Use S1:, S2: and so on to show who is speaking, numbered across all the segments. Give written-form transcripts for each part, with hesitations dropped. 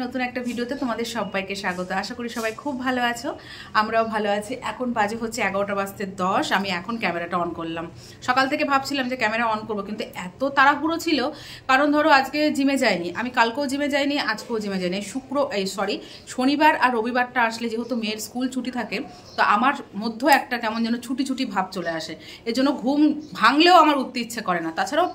S1: নতুন একটা ভিডিওতে তোমাদের সবাইকে স্বাগত। আশা করি সবাই খুব ভালো আছো, আমরাও ভালো আছি। এখন বাজে হচ্ছে 11টা বাজতে 10। আমি এখন ক্যামেরাটা অন করলাম। সকাল থেকে ভাবছিলাম যে ক্যামেরা অন করবো, কিন্তু এত তাড়াহুড়ো ছিল, কারণ ধরো আজকে জিমে যাইনি, আমি কালকেও জিমে যাইনি, আজকেও জিমে যাইনি। শনিবার আর রবিবারটা আসলে যেহেতু মেয়ের স্কুল ছুটি থাকে, তো আমার মধ্যে একটা কেমন যেন ছুটি ছুটি ভাব চলে আসে। এর জন্য ঘুম ভাঙলেও আমার উঠতে ইচ্ছে করে না। তাছাড়াও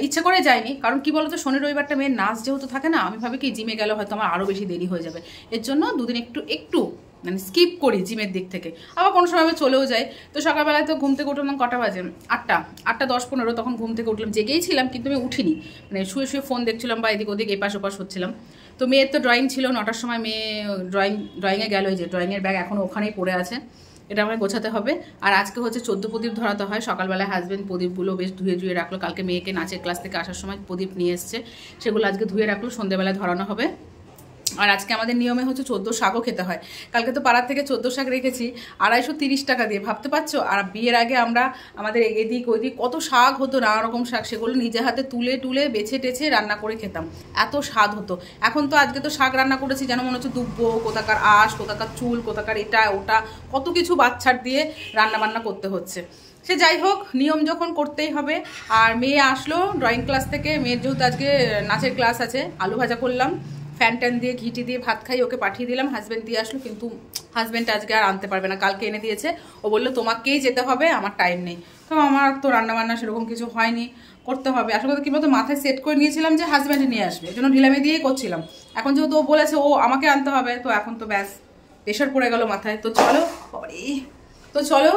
S1: ইচ্ছে করে যায়নি, কারণ কি বলতো, শনি রবিবারটা মেয়ের নাচ যেহেতু থাকে না, আমি ভাবি কি জিমে গেলে হয়তো আমার আরও বেশি দেরি হয়ে যাবে। এর জন্য দুদিন একটু মানে স্কিপ করি জিমের দিক থেকে। আবার কোনো সময় আমি চলেও যাই। তো সকালবেলায় তো ঘুম থেকে উঠলাম, কটা বাজে? 8টা 10-15। তখন ঘুম থেকে উঠলাম, জেগেই ছিলাম কিন্তু আমি উঠিনি, মানে শুয়ে শুয়ে ফোন দেখছিলাম বা এদিক ওদিক এপাশ ওপাশ হচ্ছিলাম। তো মেয়ের তো ড্রয়িং ছিল, 9টার সময় মেয়ে ড্রয়িংয়ে গেল। যে ড্রয়িংয়ের ব্যাগ এখনও ওখানেই পড়ে আছে, এটা আমাকে গোছাতে হবে। আর আজকে হচ্ছে 14 প্রদীপ ধরাতে হয়। সকালবেলায় হাজব্যান্ড প্রদীপগুলো বেশ ধুয়ে রাখলো। কালকে মেয়েকে নাচের ক্লাস থেকে আসার সময় প্রদীপ নিয়ে এসছে, সেগুলো আজকে ধুয়ে রাখলো, সন্ধ্যেবেলায় ধরানো হবে। আর আজকে আমাদের নিয়মে হচ্ছে 14 শাকও খেতে হয়। কালকে তো পাড়ার থেকে 14 শাক রেখেছি 230 টাকা দিয়ে, ভাবতে পারছো। আর বিয়ের আগে আমরা আমাদের এদিক ওইদিক কত শাক হতো, নানা রকম শাক, সেগুলো নিজে হাতে তুলে বেছে টেছে রান্না করে খেতাম, এত স্বাদ হতো। এখন তো আজকে তো শাক রান্না করেছি যেন মনে হচ্ছে দুব্বো, কোথাকার আঁশ, কোথাকার চুল, কোথাকার এটা ওটা, কত কিছু বাচ্চার দিয়ে রান্না বান্না করতে হচ্ছে। সে যাই হোক, নিয়ম যখন করতেই হবে। আর মেয়ে আসলো ড্রয়িং ক্লাস থেকে, মেয়ের যেহেতু আজকে নাচের ক্লাস আছে, আলু ভাজা করলাম, ফ্যান ট্যান দিয়ে ঘিটি দিয়ে ভাত খাই, ওকে পাঠিয়ে দিলাম। হাজব্যান্ড দিয়ে আসলো, কিন্তু হাজব্যান্ড আজকে আর আনতে পারবে না, কালকে এনে দিয়েছে। ও বললো তোমাকেই যেতে হবে, আমার টাইম নেই। তো আমার তো রান্নাবান্না সেরকম কিছু হয়নি, করতে হবে। আসলে কি বলতো, মাথায় সেট করে নিয়েছিলাম যে হাজব্যান্ড নিয়ে আসবে, এই জন্য ঢিলামি দিয়েই করছিলাম। এখন যেহেতু ও বলেছে ও আমাকে আনতে হবে, তো এখন তো ব্যাস প্রেশার পড়ে গেল মাথায়। তো চলো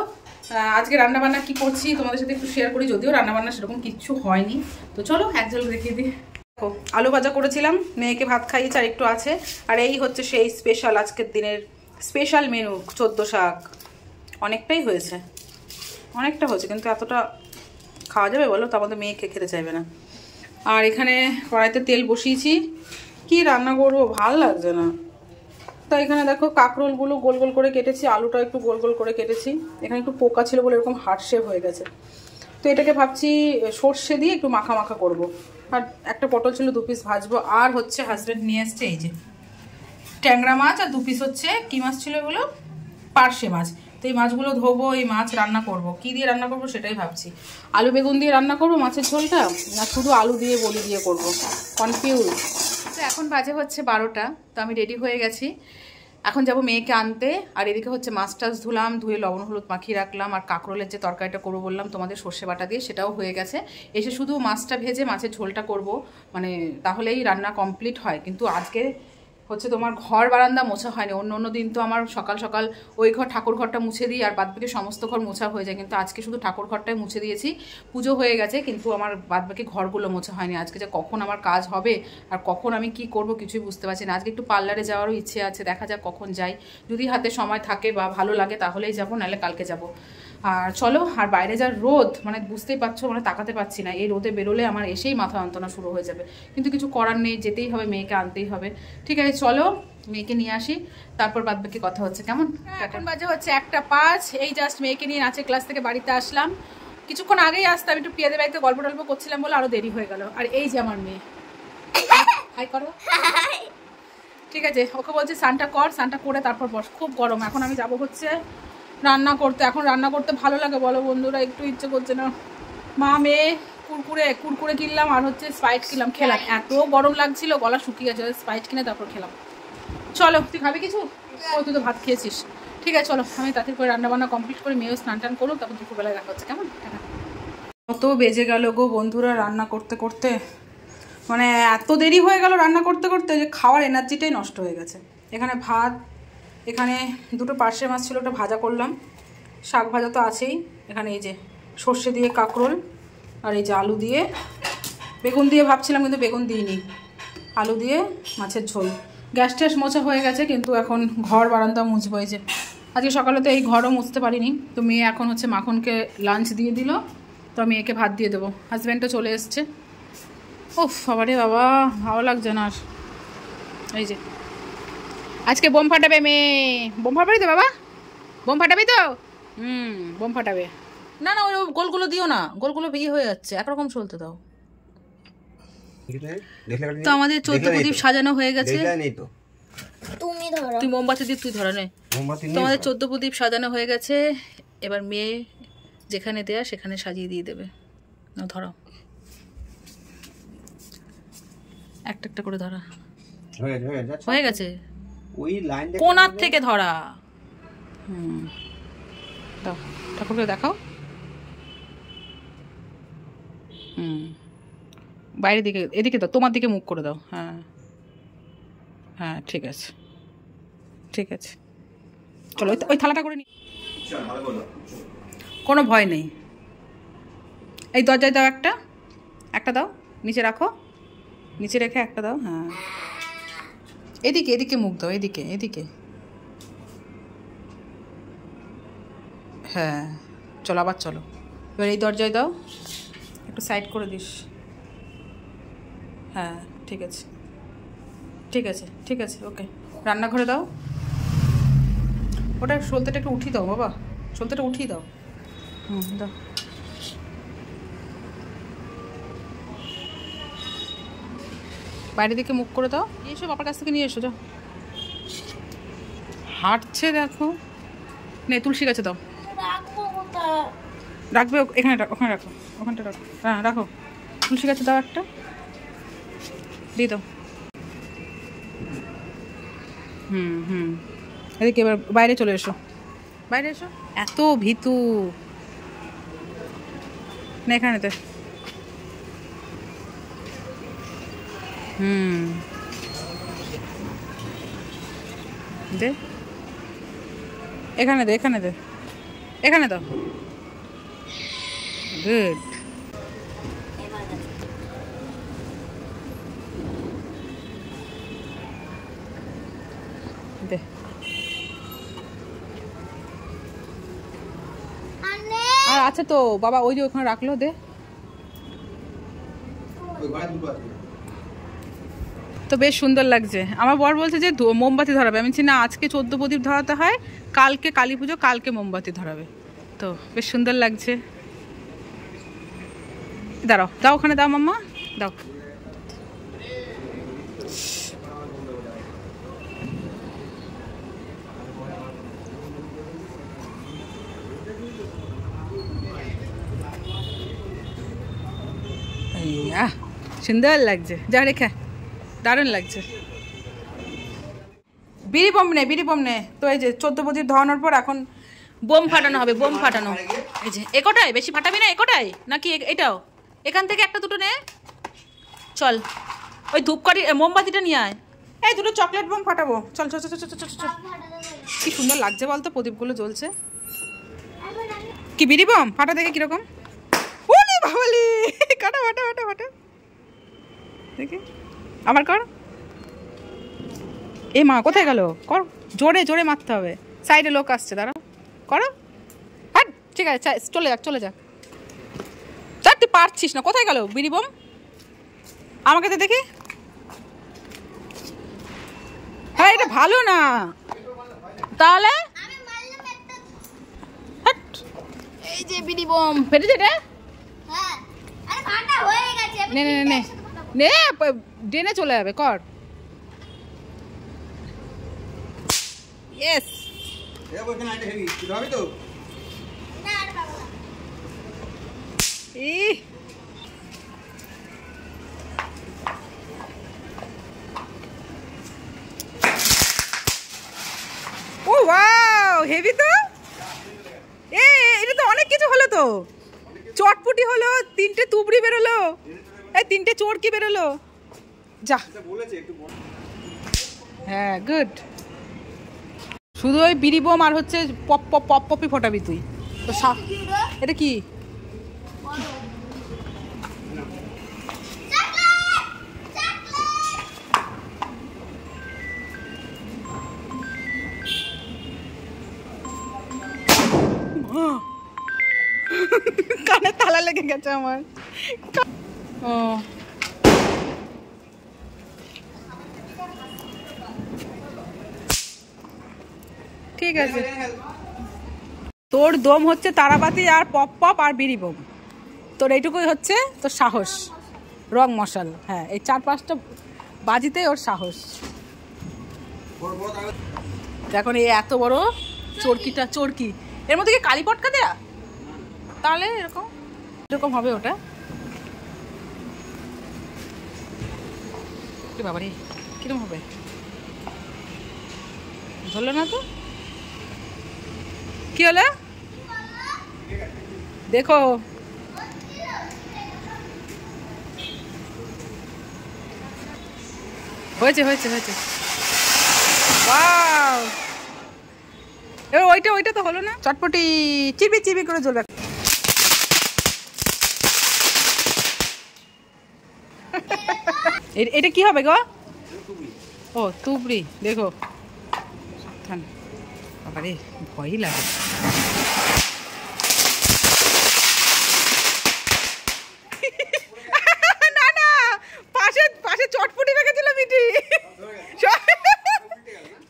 S1: আজকে রান্নাবান্না কি করছি তোমাদের সাথে একটু শেয়ার করি, যদিও রান্নাবান্না সেরকম কিচ্ছু হয়নি। তো চলো এক ঝলক দেখিয়ে দিই। আলু ভাজা করেছিলাম, মেয়েকে ভাত খাইয়েছি, আর একটু আছে। আর এই হচ্ছে সেই স্পেশাল আজকের দিনের স্পেশাল মেনু, 14 শাক। অনেকটা হয়েছে, কিন্তু এতটা খাওয়া যাবে বলো? তো আমাদের মেয়ে খেতে চাইবে না। আর এখানে কড়াইতে তেল বসিয়েছি, কি রান্না করবো ভাল লাগছে না। তো এখানে দেখো কাঁকরোলগুলো গোল গোল করে কেটেছি, আলুটা একটু গোল গোল করে কেটেছি। এখানে একটু পোকা ছিল বলে এরকম হার্ট শেপ হয়ে গেছে। তো এটাকে ভাবছি সর্ষে দিয়ে একটু মাখা মাখা করবো। আর একটা পটল ছিল 2 পিস ভাজবো। আর হচ্ছে হাজব্যান্ড নিয়ে এসছে এই যে ট্যাংরা মাছ, আর 2 পিস হচ্ছে কি মাছ ছিল এগুলো, পার্শে মাছ। তো এই মাছগুলো ধোবো, এই মাছ রান্না করব। কি দিয়ে রান্না করব সেটাই ভাবছি। আলু বেগুন দিয়ে রান্না করব মাছের ঝোলটা, না শুধু আলু দিয়ে বড়ি দিয়ে করব, কনফিউজ। তো এখন বাজে হচ্ছে 12টা। তো আমি রেডি হয়ে গেছি, এখন যাব মেয়েকে আনতে। আর এদিকে হচ্ছে মাছ টাছ ধুলাম, ধুয়ে লবণ হলুদ মাখিয়ে রাখলাম। আর কাঁকরোলের যে তরকারিটা করবো বললাম তোমাদের সর্ষে বাটা দিয়ে, সেটাও হয়ে গেছে। এসে শুধু মাছটা ভেজে মাছের ঝোলটা করব, মানে তাহলেই রান্না কমপ্লিট হয়। কিন্তু আজকে হচ্ছে তোমার ঘর বারান্দা মোছা হয়নি। অন্য দিন তো আমার সকাল সকাল ওই ঠাকুর ঘরটা মুছে দিই, আর বাদবাকি সমস্ত ঘর মোছা হয়ে যায়। কিন্তু আজকে শুধু ঠাকুর ঘরটাই মুছে দিয়েছি, পুজো হয়ে গেছে, কিন্তু আমার বাদবাকি ঘরগুলো মোছা হয়নি। আজকে যে কখন আমার কাজ হবে আর কখন আমি কি করব কিছুই বুঝতে পারছি না। আজকে একটু পার্লারে যাওয়ারও ইচ্ছে আছে, দেখা যাক কখন যাই। যদি হাতে সময় থাকে বা ভালো লাগে তাহলেই যাবো, নাহলে কালকে যাব। আর চলো, আর বাইরে যা রোদ, মানে বুঝতেই পারছো, মানে তাকাতে পারছি না। এই রোদে বেরোলে আমার এসেই মাথা যন্ত্রণা শুরু হয়ে যাবে, কিন্তু কিছু করার নেই, যেতেই হবে, মেয়েকে আনতেই হবে। ঠিক আছে চলো, মেয়েকে নিয়ে আসি, তারপর বাদ বাকি কথা হচ্ছে, কেমন? এখন বাজে হচ্ছে 1টা 5। এই জাস্ট মেয়েকে নিয়ে নাচের ক্লাস থেকে বাড়িতে আসলাম। কিছুক্ষণ আগেই আসতাম, একটু পিয়াদের বাড়িতে গল্প টল্প করছিলাম বলে আরো দেরি হয়ে গেল। আর এই যে আমার মেয়ে, হাই করো। ঠিক আছে, ওকে বলছি স্নানটা কর, স্নানটা করে তারপর বস, খুব গরম। এখন আমি যাব হচ্ছে রান্না করতে। এখন রান্না করতে ভালো লাগে বলো বন্ধুরা? একটু ইচ্ছে করছে না। মা মেয়ে কুরকুরে কিনলাম, আর হচ্ছে স্প্রাইট কিনলাম, খেলাম। এত গরম লাগছিল, গলা শুকিয়ে গেছে, স্প্রাইট কিনে তারপর খেলাম। চলো, তুই খাবি কিছু? ও তুই তো ভাত খেয়েছিস। ঠিক আছে চলো, আমি তাড়াতাড়ি করে রান্নাবান্না কমপ্লিট করে মেয়েও স্নান টান করুন, তারপর দুপুরবেলায় দেখা হচ্ছে, কেমন? কত বেজে গেল গো বন্ধুরা রান্না করতে করতে, মানে এত দেরি হয়ে গেল রান্না করতে করতে যে খাওয়ার এনার্জিটাই নষ্ট হয়ে গেছে। এখানে ভাত, এখানে 2টো পার্শে মাছ ছিল, ওটা ভাজা করলাম, শাক ভাজা তো আছেই। এখানে এই যে সর্ষে দিয়ে কাঁকরোল, আর এই যে আলু দিয়ে, বেগুন দিয়ে ভাবছিলাম কিন্তু বেগুন দিইনি, আলু দিয়ে মাছের ঝোল। গ্যাস ট্যাস মোছা হয়ে গেছে, কিন্তু এখন ঘর বারান্দা মুছবো। এই যে আজকে সকালে তো এই ঘরও মুছতে পারিনি। তো মেয়ে এখন হচ্ছে মাখনকে লাঞ্চ দিয়ে দিল, তো মেয়েকে ভাত দিয়ে দেবো। হাজব্যান্ডও চলে এসছে। ওফ বাবারে বাবা, ভালো লাগছে না আর। এই যে আজকে বোম ফাটাবে মেয়ে, বোম ফাটাবি তো বাবা? বোম ফাটাবি তো? বোম ফাটাবে। না ওই গোলগুলো দিও না, গোলগুলো বিয়ে হয়ে যাচ্ছে, একরকম চলতে দাও। তো আমাদের 14 প্রদীপ সাজানো হয়ে গেছে।
S2: তুমি ধরো,
S1: তুই মোমবাতি দিয়ে তুই ধরো নে। তো আমাদের 14 প্রদীপ সাজানো হয়ে গেছে। এবার মেয়ে যেখানে দেয়া সেখানে সাজিয়ে দিয়ে দেবে। না ধরো, একটা একটা করে ধরা হয়ে গেছে।
S3: ওই লাইনটা
S1: কোণার থেকে ধরা। দাও ঠাকুরকে দেখাও। বাইরের দিকে, এদিকে দাও, তোমার দিকে মুখ করে দাও। হ্যাঁ হ্যাঁ, ঠিক আছে ঠিক আছে, চলো ওই থালাটা করে নি। কোনো ভয় নেই। এই দরজায় দাও, একটা দাও, নিচে রাখো, নিচে রেখে একটা দাও। হ্যাঁ, এদিকে এদিকে মুখ দাও, এদিকে এদিকে। হ্যাঁ চলো, আবার চলো। এবার এই দরজায় দাও, একটু সাইড করে দিস। হ্যাঁ ঠিক আছে ঠিক আছে ঠিক আছে, ওকে। রান্নাঘরে দাও, ওটা সলতেটা একটু উঠিয়ে দাও বাবা, সলতেটা উঠিয়ে দাও। দাও। বাইরের দিকে মুখ করে দাও। নিয়ে এসো, বাবার কাছ থেকে নিয়ে এসো, যাও। হাঁটছে দেখো। নে, তুলসী গাছে দাও। রাখবে এখানে, ওখানে রাখো, ওখানটা রাখো। হ্যাঁ রাখো, তুলসী গাছে দাও, একটা দিয়ে দাও। এদিকে এবার বাইরে চলে এসো, বাইরে এসো। এত ভীতু না এখানেতে। দে, এখানে দে, এখানে দে, এখানে দাও। গুড। দে। আর আছে তো বাবা, ওই যে ওখানে রাখলো, দে। তো বেশ সুন্দর লাগছে। আমার বর বলছে যে মোমবাতি ধরাবে। আমি বলছি না, আজকে 14 প্রদীপ ধরাতে হয়, কালকে কালী পুজো, কালকে মোমবাতি ধরাবে। তো বেশ সুন্দর লাগছে। দাঁড়াও, দাও ওখানে দাও মাম্মা, দাও। সুন্দর লাগছে, যা রেখা, দারুণ লাগছে। বিড়ি বোম নে, বিড়ি বোম নে। তো এই যে 14 প্রদীপ ধরানোর পর এখন বোম ফাটানো হবে, বোম ফাটানো। এই যে একটাই, বেশি ফাটাবি না, একটাই নাকি এটাও? এখান থেকে একটা দুটো নে, চল। ওই ধূপকাঠি মোমবাতিটা নিয়ে আয়। এই দুটো চকলেট বোম ফাটাবো, চল চল চল চল চল চল। কি সুন্দর লাগছে বলতো, প্রদীপগুলো জ্বলছে। কি বিড়ি বোম ফাটা দেখে কিরকম? ওরে বাবালি, কাটা ফাটা ফাটা ফাটা দেখি, আবার কর। এ মা, কোথায় গেল? কর, জোরে জোরে মারতে হবে। সাইডে লোক আসছে, দাঁড়া, করো। হ্যাঁ ঠিক আছে, চলে যাক চলে যাক। চার, তুই পারছিস না, কোথায় গেল বিড়ি বোম? আমাকে তো দেখি। হ্যাঁ এটা ভালো না তাহলে। এই যে বিড়ি বোম ফেটেছে এটা। নে নে নে নে, ড্রেনে চলে যাবে, কর। ইয়েস। ও ওয়াও, হেভি তো। এটা তো অনেক কিছু হলো তো। চটপটি হলো, 3টে তুবড়ি বেরোলো, এই 3টে চোরকি বেরোলো। যা, হ্যাঁ গুড। শুধু ওই বিড়ি বোম আর হচ্ছে পপ পপ পপ পপি ফোটাবি তুই তো। এটা কি? কানে তালা লেগে গেছে আমার। ও ঠিক আছে, তোর দম হচ্ছে তারাবাতি আর পপ পপ আর বিড়ি বোম। তোর এইটুকুই হচ্ছে তোর সাহস। রং মশাল। হ্যাঁ, এই 4-5টা বাজিতে ওর সাহস। দেখুন এই এত বড় চরকিটা, চরকি এর মধ্যে কি কালী পটকা দেয়া? তাহলে এরকম এরকম হবে ওটা। বাবারে কিরকম হবে, ধরলো না তো, কি হলো দেখো। হয়েছে হয়েছে হয়েছে, ওয়াও। এবার ওইটা তো হলো না, চটপটি চিবি চিবি করে জ্বলবে। এটা কি হবে গো? ও তুবড়ি, দেখো সাবধান, বাবারে ভয়ই লাগে। না না, পাশে পাশে চটপটি রেখেছিল মিটি,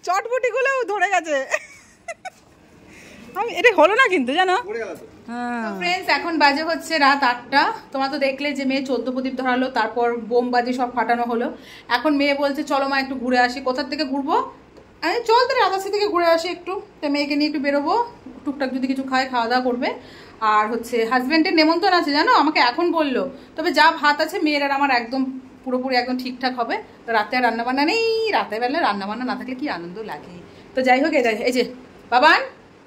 S1: চটপটি গুলো ধরে গেছে। আমি এটা হলো না কিন্তু জানো। ফ্রেন্ডস এখন বাজে হচ্ছে রাত 8টা। তোমরা তো দেখলে যে মেয়ে 14 প্রদীপ ধরালো, তারপর বোমবাজি সব ফাটানো হলো। এখন মেয়ে বলছে চলো মা একটু ঘুরে আসি। কোথার থেকে ঘুরবো? আমি চল তো রাতাসি থেকে ঘুরে আসি একটু। তো মেয়েকে নিয়ে একটু বেরোবো, টুকটাক যদি কিছু খায় খাওয়া দাওয়া করবে। আর হচ্ছে হাজব্যান্ডের নেমন্তন্ন আছে জানো, আমাকে এখন বললো। তবে যা ভাত আছে মেয়ের আর আমার একদম পুরোপুরি একদম ঠিকঠাক হবে। তো রাতে আর রান্নাবান্না নেই, রাতের বেলা রান্নাবান্না না থাকলে কি আনন্দ লাগে। তো যাই হোক, এই যে বাবান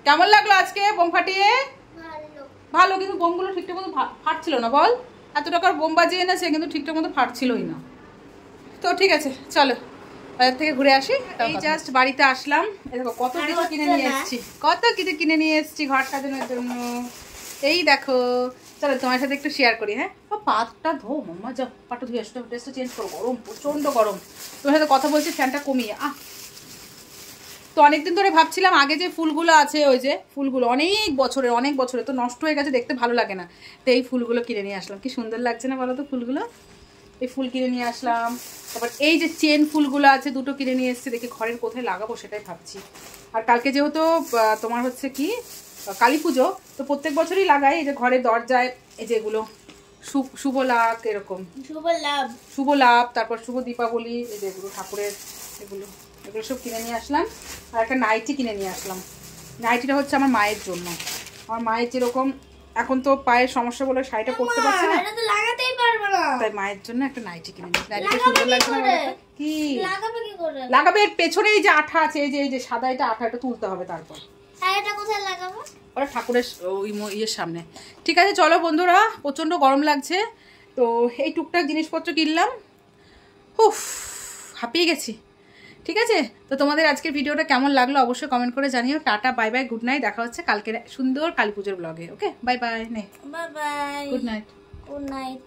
S1: কেমন লাগলো আজকে বোম ফাটিয়ে? ভালো, কিন্তু বোমগুলো ঠিকঠাক মতো ফাটছিল না বল। এত টাকার বোম বাজিয়ে এনেছে কিন্তু ঠিকঠাক মতো ফাটছিলই না। তো ঠিক আছে চলো বাজার থেকে ঘুরে আসি। এই জাস্ট বাড়িতে আসলাম, দেখো কত কিছু কিনে নিয়ে এসেছি, কত কিছু কিনে নিয়ে এসেছি ঘর সাজানোর জন্য। এই দেখো, চলো তোমার সাথে একটু শেয়ার করি। হ্যাঁ, পাটটা ধো মাম্মা, যাও পাটটা ধুয়ে আসতে, ড্রেসটা চেঞ্জ করো, গরম প্রচন্ড গরম। তোমার সাথে কথা বলছি, ফ্যানটা কমিয়ে। তো অনেকদিন ধরে ভাবছিলাম আগে যে ফুলগুলো আছে, ওই যে ফুলগুলো অনেক বছরে তো নষ্ট হয়ে গেছে, দেখতে ভালো লাগে না। তো এই ফুলগুলো কিনে নিয়ে আসলাম, কি সুন্দর লাগছে না বলো তো ফুলগুলো। এই ফুল কিনে নিয়ে আসলাম। তারপর এই যে চেন ফুলগুলো আছে দুটো কিনে নিয়ে এসেছি, দেখি ঘরের কোথায় লাগাবো সেটাই ভাবছি। আর কালকে যেহেতু তোমার হচ্ছে কি কালী পুজো, তো প্রত্যেক বছরই লাগাই এই যে ঘরের দরজায় এই যে এগুলো শুভ লাভ, এরকম শুভ লাভ, তারপর শুভ দীপাবলি, এই যে এগুলো ঠাকুরের এগুলো সব কিনে নিয়ে আসলাম। আর একটা নাইটি কিনে নিয়ে আসলাম। নাইটিটা হচ্ছে আমার মায়ের জন্য। আমার মায়ের যেরকম এখন তো পায়ের সমস্যা বলে শাড়িটা পরতে পারছে না, তাই মায়ের জন্য একটা নাইটি কিনে নিয়েছি। নাইটিটা সুন্দর লাগছে না? কি লাগাবে? এর পেছনে এই যে আঠা আছে, এই যে সাদা এটা আঠা, এটা তুলতে হবে। তারপর ওরা ঠাকুরের ইয়ের সামনে। ঠিক আছে চলো বন্ধুরা, প্রচন্ড গরম লাগছে, তো এই টুকটাক জিনিসপত্র কিনলাম। উফ, হাঁপিয়ে গেছি। ঠিক আছে, তো তোমাদের আজকের ভিডিওটা কেমন লাগলো অবশ্যই কমেন্ট করে জানিও। Tata, bye bye, good night. দেখা হচ্ছে কালকে সুন্দর কালী পুজোর ব্লগে। ওকে, বাই বাই, নে, bye bye, good night, good night.